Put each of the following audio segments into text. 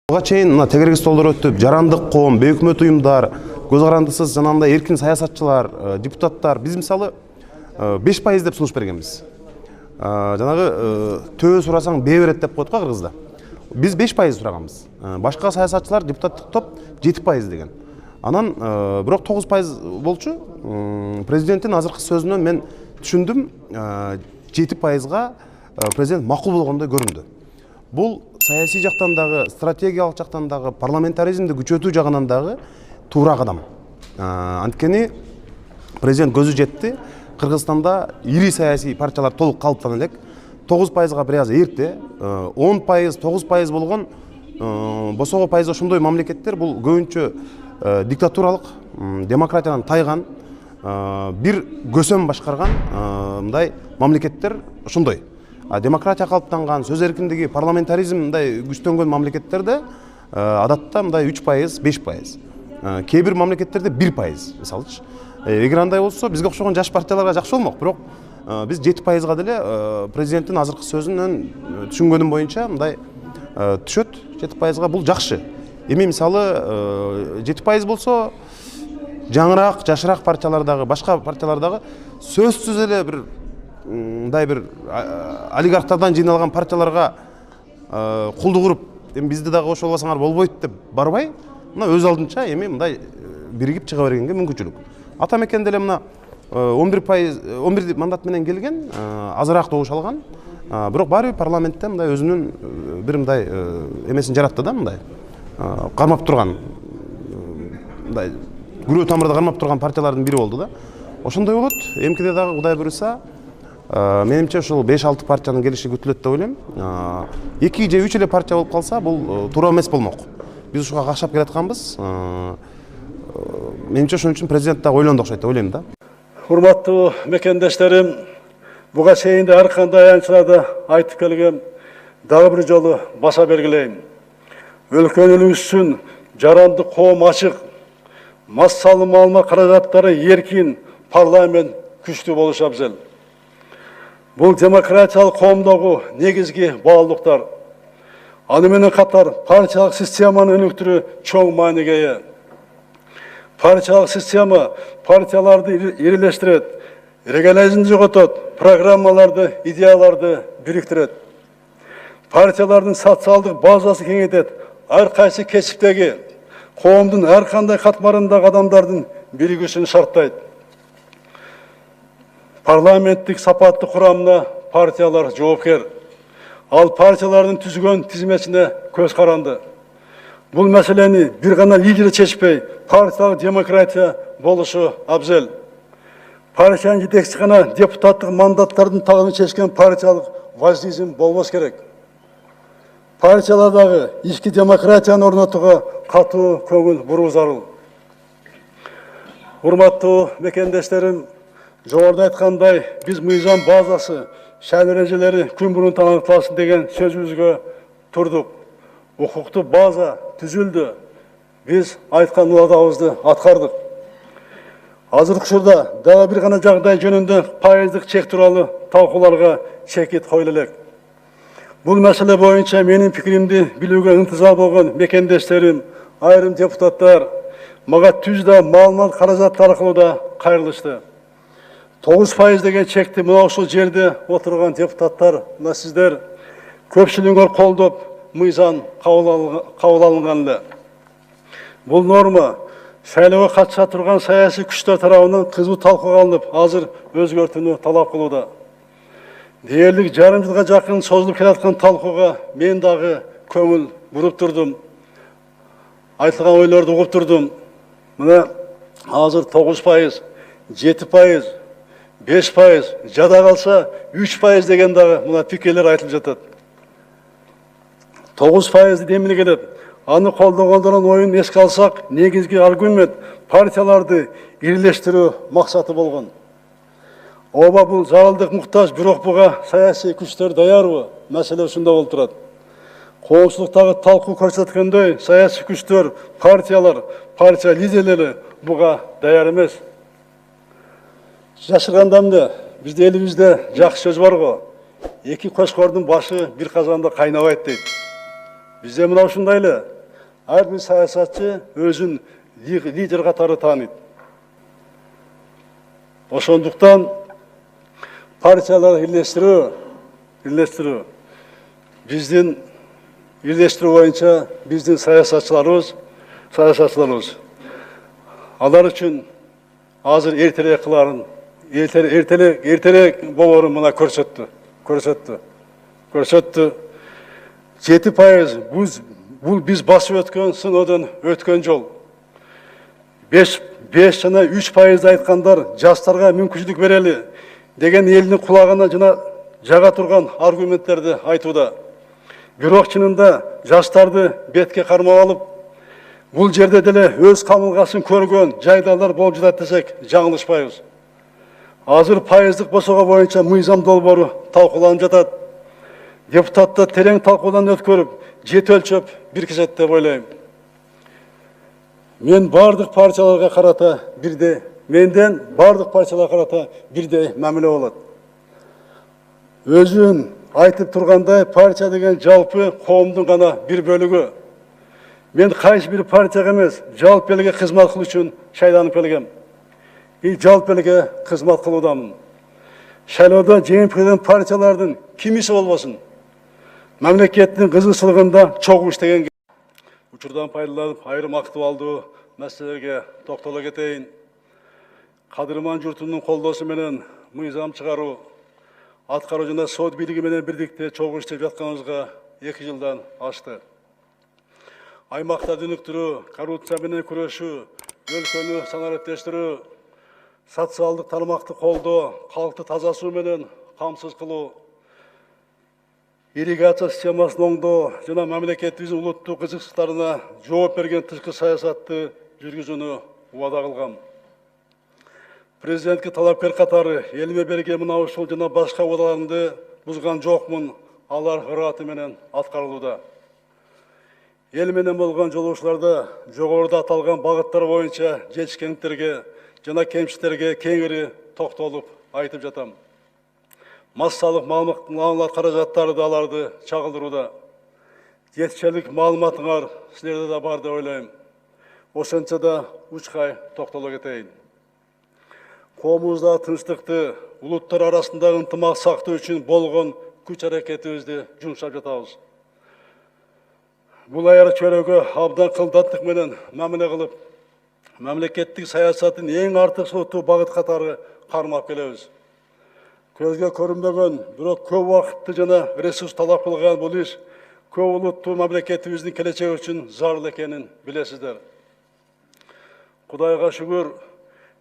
Буга чейин мына тегерек столдор өтүп, жарандык коом, бейөкмөт уюмдар, көз карандысыз жанагындай эркин саясатчылар, депутаттар биз мисалы 5% деп сунуш бергенбиз. Жанагы төө сурасаң бээ берет деп коет го кыргызда. Биз 5% сураганбыз. Башка саясатчылар депутаттык топ 7% деген. Анан бирок 9% болчу. Президенттин азыркы сөзүнөн мен түшүндүм, 7%га президент макул болгондой көрүндү. Бул саясий жактан дагы, стратегиялык жактан дагы, парламентаризмди күчөтүү жагынан дагы туура кадам. Анткени президент көзү жетти. Кыргызстанда ири саясий партиялар толук калыптана элек. 9%га бир аз эрте, 10%, 9% болгон босого пайыз ошондой мамлекеттер бул көбүнчө диктатуралык, демократиядан тайган, бир көсөм башкарган мындай мамлекеттер ошондой. Демократия калыптанган, сөз эркиндиги, парламентаризм мындай күчтөнгөн мамлекеттерде адатта мындай 3%, 5%. Кээ бир мамлекеттерде 1%, мисалычы. Эгер андай болсо, бизге окшогон жаш партияларга жакшы болмок, бирок биз 7%га деле президенттин азыркы сөзүнөн түшүнгөнүм боюнча мындай түшөт. 7%га бул жакшы. Эми мисалы 7% болсо, жаңыраак, жашыраак партиялардагы, башка партиялардагы сөзсүз эле бир мындай бир олигархтардан жыйналган партияларга кулдук уруп, эми бизди дагы кошо албасаңар болбойт деп барбай, мына өз алдынча эми мындай биригип чыга бергенге мүмкүнчүлүк. Ата мекенде эле мына 11 мандат менен келген, азыраак добуш алган, бирок баары парламентте мындай өзүнүн бир мындай эмесин жаратты да, мындай кармап турган, мындай күрөө тамырда кармап турган партиялардын бири болду да. Ошондой болот. Эмкиде дагы Кудай буйруса, менимче ушул 5-6 партиянын келиши күтүлөт деп ойлойм. 2 же 3 эле партия болуп калса, бул туура эмес болмок. Биз ушуга кашап келатканбыз. Менимче ошон үчүн президент дагы ойлонду окшойт деп ойлойм да. Урматтуу мекендештерим, буга чейин ар кандай аянчыларды айтып келгем, дагы бир жолу баса бергилейм. Өлкөнүбүз үчүн жарандык коом ачык, массалуу маалымат каражаттары эркин, парламент күчтүү болушу абзел. Бул демократиялык коомдогу негизги баалуулуктар. Аны менен катар партиялык системаны өнүктүрүү чоң мааниге ээ. Партиялык система партияларды ирилештирет, регионализмди жоготот, программаларды, идеяларды бириктирет. Партиялардын социалдык базасы кеңейтет, ар кайсы кесиптеги коомдун ар кандай катмарындагы адамдардын биригүүсүн шарттайт. Парламенттик сапаттык курамына партиялар жоопкер. Ал партиялардын түзгөн тизмесине көз каранды. Бул маселени бир гана лидер чечпей, партиялык демократия болушу абзел. Партиянын жетекчиси гана депутаттык мандаттардын тагын чечкен партиялык важизм болбош керек. Партиялардагы ички демократияны орнотууга катуу көңүл буруу зарыл. Урматтуу мекендештерим, жогоруда айткандай, биз мыйзам базасы, шаан эрежелери күн мурун танытылсын деген сөзүбүзгө турдук. Укуктук база түзүлдү. Биз айткан уадабызды аткардык. Азыркы учурда дагы бир гана жагдай жөнүндө пайыздык чек тууралуу талкууларга чекит коюла элек. Бул маселе боюнча менин пикиримди билүүгө ынтызар болгон мекендештерим, айрым депутаттар мага түз да маалымат каражаттары аркылуу да кайрылышты. 9% деген чекти мына ушул жерде отурган депутаттар, мына сиздер көпчүлүгүңөр колдоп, мыйзам кабыл алынган эле. Бул норма шайлоого катыша турган саясий күчтөр тарабынан кызуу талкууга алынып, азыр өзгөртүүнү талап кылууда. Дээрлик жарым жылга жакын созулуп келаткан талкууга мен дагы көңүл буруп турдум. Айтылган ойлорду угуп турдум. Мына азыр 9%, 7%, 5%, жада калса 3% деген дагы мына пикирлер айтылып жатат. 9% эмне келет? Аны колдогондордун оюн эске алсак, негизги аргумент партияларды ирилештирүү максаты болгон. Оба бул зарылдык муктаж, бирок буга саясий күчтөр даярбы? Маселе ушунда болуп турат. Коомчулуктагы талкуу көрсөткөндөй, саясий күчтөр, партиялар, партия лидерлери буга даяр эмес. Жашырганда эмне? Бизде элибизде жакшы сөз бар го. Эки кошкордун башы бир казанда кайнабайт дейт. Bizde mına ушундай эле ар бир саясатчы өзүн лидер катары тааныйт. Ошондуктан партиялар биздин бирлештирүү боюнча биздин саясатчыларыбыз алар үчүн азыр эртерээк кылаарын, эртерээк болоорун мына көрсөттү. 7% бул биз басып өткөн сыноодон өткөн жол. 5 жана 3% айткандар жаштарга мүмкүнчүлүк берели деген элдин кулагына жана жага турган аргументтерди айтууда. Бирок чынында жаштарды бетке кармап алып, бул жерде деле өз камылгасын көргөн жайдалар болуп жатат десек жаңылышпайбыз. Азыр пайыздык босого боюнча мыйзам долбоору талкууланып жатат. Депутаттар терең талкуудан өткөрүп, жет өлчөп биркизет деп ойлойм. Менден бардык партияларга карата бирдей мамиле болот. Өзүн айтып тургандай, партия деген жалпы коомдун гана бир бөлүгү. Мен кайсы бир партияга эмес, жалпы элге кызмат кылуу үчүн шайланып келгем. Жалпы элге кызмат кылуудамын. Шайлоодо жеңип келген партиялардын кимиси болбосун, мамлекеттин кызыкчылыгында чогуу иштеген. Учурдан пайдаланып, айрым актуалдуу маселелерге токтоло кетейин. Кадырман журтунун колдоосу менен мыйзам чыгаруу, аткаруу жана сот бийлиги менен бирдикте чогуу иштеп жатканыбызга 2 жылдан ашты. Аймактарды өнүктүрүү, коррупция менен күрөшүү, өлкөнү санариптештирүү, социалдык тармакты колдоо, калкты таза суу менен камсыз кылуу, ирригация системасын оңдоо жана мамлекетибиздин улуттук кызыкчылыктарына жооп берген тышкы саясатты жүргүзүүнү убада кылгам. Президентке талапкер катары элиме берген мына ушул жана башка убадаларымды бузган жокмун, алар ырааты менен аткарылууда. Эл менен болгон жолугушууларда жогоруда аталган багыттар боюнча жетишкендиктерге жана кемчиликтерге кеңири токтолуп айтып жатам. Массалык маалымат каражаттары да аларды чагылдырууда. Жетишерлик маалыматыңар силерде да бар деп ойлойм. Ошентсе да учкай токтоло кетейин. Коомубузда тынчтыкты, улуттар арасындагы ынтымак сактоо үчүн болгон күч аракетибизди жумшап жатабыз. Бул аяр чөйрөгө абдан кылдаттык менен мамиле кылып, мамлекеттик саясаттын эң артыкчылыктуу багыт катары кармап келебиз. Көзгө көрүнбөгөн, бирок көп убакытты жана ресурс талап кылган бул иш көп улуттуу мамлекетибиздин келечеги үчүн зарыл экенин билесиздер. Кудайга шүгүр,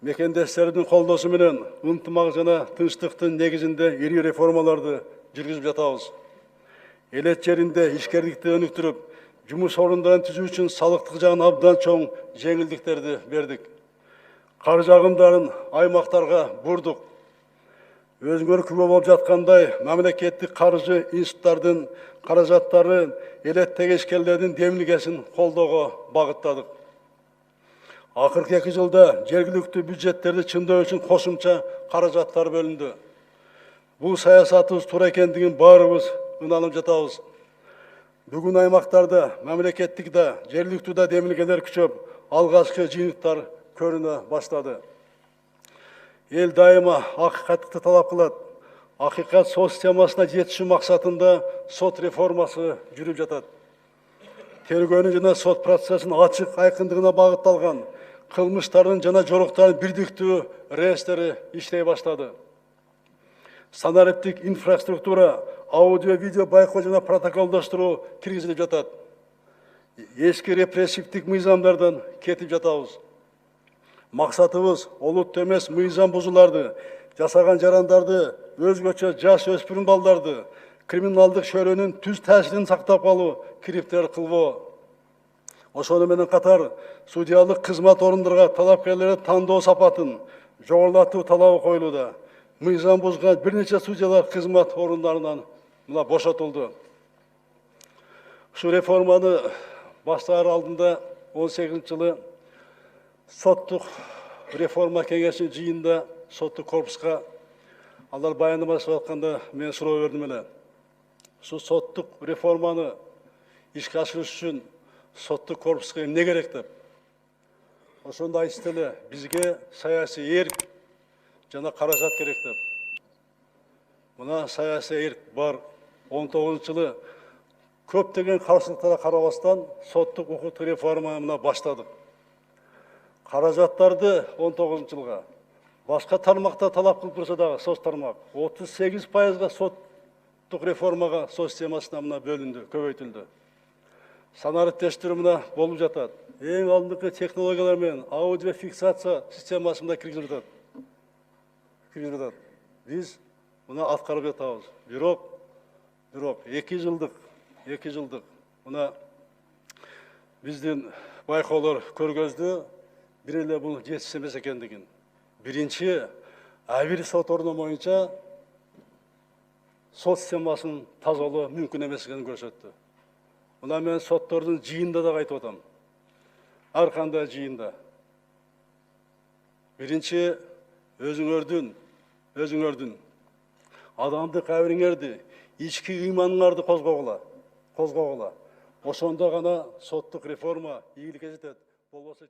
мекендештердин колдоосу менен ынтымак жана тынчтыктын негизинде ири реформаларды жүргүзүп жатабыз. Элет жеринде ишкерликти өнүктүрүп, жумуш орундарын түзүү үчүн салыктык жагын абдан чоң жеңилдиктерди бердик. Каржы агымдарын аймактарга бурдук. Өзүңөр күбө болуп жаткандай, мамлекеттик каржы институттардын каражаттары элет тегешкерлердин демилгесин колдоого багыттадык. Акыркы 2 жылда жергиликтүү бюджеттерди чындоо үчүн кошумча каражаттар бөлүндү. Бул саясатыбыз туура экендигин баарыбыз ынанып жатабыз. Бүгүн аймактарда, мамлекеттик да, жергиликтүү да демилгелер күчөп, алгачкы жыйынтыктар көрүнө баштады. Эл дайыма акыйкаттыкты талап кылат. Акыйкат сот системасына жетишүү максатында сот реформасы жүрүп жатат. Тергөөнүн жана сот процессин ачык айкындыгына багытталган кылмыштардын жана жоруктардын бирдиктүү реестри иштей баштады. Санариптик инфраструктура, аудио-видео байкоо жана протоколдоштуруу киргизилип жатат. Эски репрессивдик мыйзамдардан кетип жатабыз. Максатыбыз олуттуу эмес мыйзам бузууларды, жасаган жарандарды, өзгөчө жаш өспүрүм балдарды, криминалдык шөрөнүн түз таасирин сактап калуу, кириптер кылбоо. Ошону менен катар судьялык кызмат орундарга талапкерлерди тандоо сапатын жогорулатуу талабы коюлууда. Мыйзам бузган бир нече судьялар кызмат орундарынан бошотулду. Ушу реформаны баштаар алдында 18-жылы соттук реформа кеңешинин жыйынында соттук корпуска алар баяндама жасап атканда мен суроо бердим эле. Ушу соттук реформаны ишке ашырыш үчүн соттук корпуска эмне керек деп. Ошондо айтышты эле, бизге саясий эрк жана каражат керек деп. Мына саясий эрк бар. 19-жылы көптөгөн каршылыктарга карабастан соттук укуктук реформаны мына баштадык. Каражаттарды 19-жылга башка тармакта талап кылып турса дагы соц тармак 38%га соттук реформага соц системасына мына бөлүндү, көбөйтүлдү. Санариптештирүү мына болуп жатат. Эң алдыңкы технологиялар менен аудио фиксация системасы мына киргизилип жатат. Биз мына аткарып жатабыз. Бирок 2 жылдык мына биздин байкоолор көргөздү, бир эле бул жетишсиз эмес экендигин. Биринчи, бир сот орну боюнча сот системасынын тазалоо мүмкүн эмес экенин көрсөттү. Мына мен соттордун жыйында да айтып атам. Ар кандай жыйында. Биринчи, өзүңөрдүн адамдык абириңерди, ички ыйманыңарды козгогула. Ошондо гана соттук реформа ийгиликке жетет. Болбосо